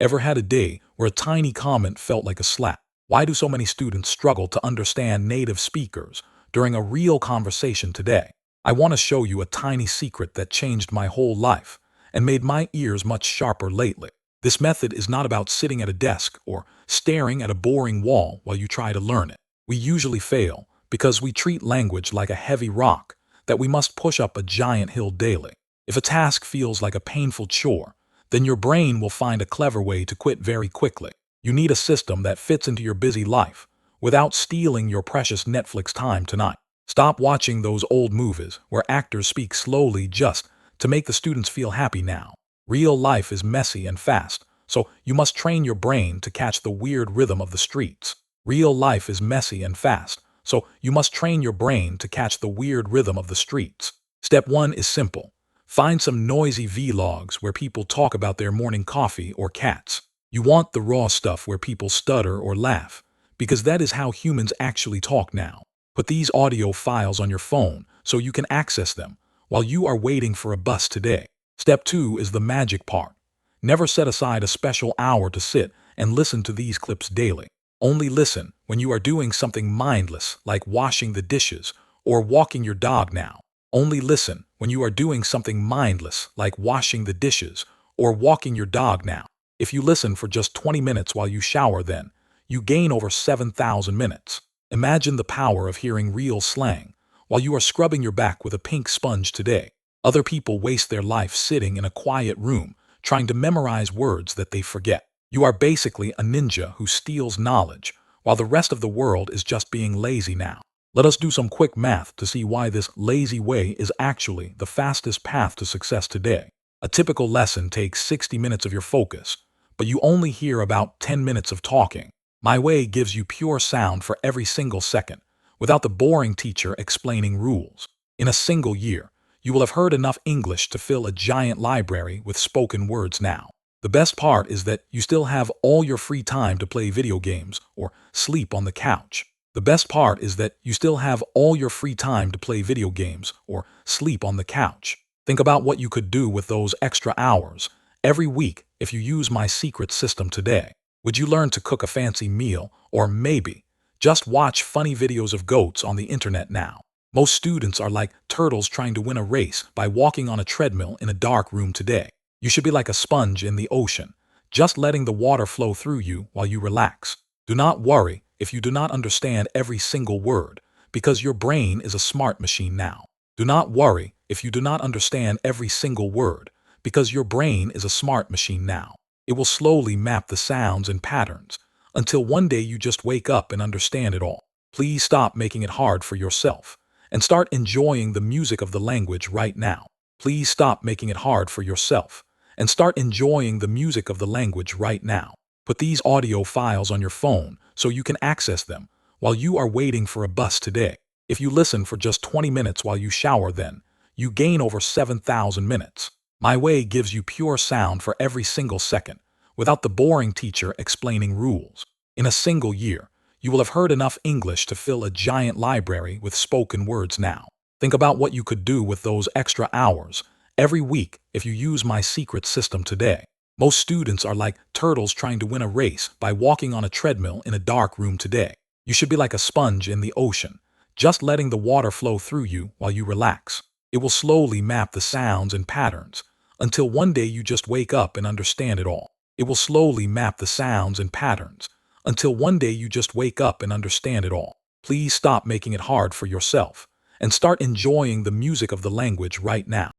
Ever had a day where a tiny comment felt like a slap? Why do so many students struggle to understand native speakers during a real conversation today? I want to show you a tiny secret that changed my whole life and made my ears much sharper lately. This method is not about sitting at a desk or staring at a boring wall while you try to learn it. We usually fail because we treat language like a heavy rock that we must push up a giant hill daily. If a task feels like a painful chore, then your brain will find a clever way to quit very quickly. You need a system that fits into your busy life without stealing your precious Netflix time tonight. Stop watching those old movies where actors speak slowly just to make the students feel happy now. Real life is messy and fast, so you must train your brain to catch the weird rhythm of the streets. Real life is messy and fast, so you must train your brain to catch the weird rhythm of the streets. Step 1 is simple. Find some noisy vlogs where people talk about their morning coffee or cats. You want the raw stuff where people stutter or laugh, because that is how humans actually talk now. Put these audio files on your phone so you can access them while you are waiting for a bus today. Step 2 is the magic part. Never set aside a special hour to sit and listen to these clips daily. Only listen when you are doing something mindless like washing the dishes or walking your dog now. Only listen when you are doing something mindless like washing the dishes or walking your dog now. If you listen for just 20 minutes while you shower, then you gain over 7,000 minutes. Imagine the power of hearing real slang while you are scrubbing your back with a pink sponge today. Other people waste their life sitting in a quiet room trying to memorize words that they forget. You are basically a ninja who steals knowledge while the rest of the world is just being lazy now. Let us do some quick math to see why this lazy way is actually the fastest path to success today. A typical lesson takes 60 minutes of your focus, but you only hear about 10 minutes of talking. My way gives you pure sound for every single second, without the boring teacher explaining rules. In a single year, you will have heard enough English to fill a giant library with spoken words now. The best part is that you still have all your free time to play video games or sleep on the couch. The best part is that you still have all your free time to play video games or sleep on the couch. Think about what you could do with those extra hours every week if you use my secret system today. Would you learn to cook a fancy meal, or maybe just watch funny videos of goats on the internet now? Most students are like turtles trying to win a race by walking on a treadmill in a dark room today. You should be like a sponge in the ocean, just letting the water flow through you while you relax. Do not worry if you do not understand every single word, because your brain is a smart machine now. Do not worry if you do not understand every single word, because your brain is a smart machine now. It will slowly map the sounds and patterns until one day you just wake up and understand it all. Please stop making it hard for yourself and start enjoying the music of the language right now. Please stop making it hard for yourself and start enjoying the music of the language right now. Put these audio files on your phone so you can access them while you are waiting for a bus today. If you listen for just 20 minutes while you shower, then you gain over 7,000 minutes. My way gives you pure sound for every single second, without the boring teacher explaining rules. In a single year, you will have heard enough English to fill a giant library with spoken words now. Think about what you could do with those extra hours every week if you use my secret system today. Most students are like turtles trying to win a race by walking on a treadmill in a dark room today. You should be like a sponge in the ocean, just letting the water flow through you while you relax. It will slowly map the sounds and patterns until one day you just wake up and understand it all. It will slowly map the sounds and patterns until one day you just wake up and understand it all. Please stop making it hard for yourself and start enjoying the music of the language right now.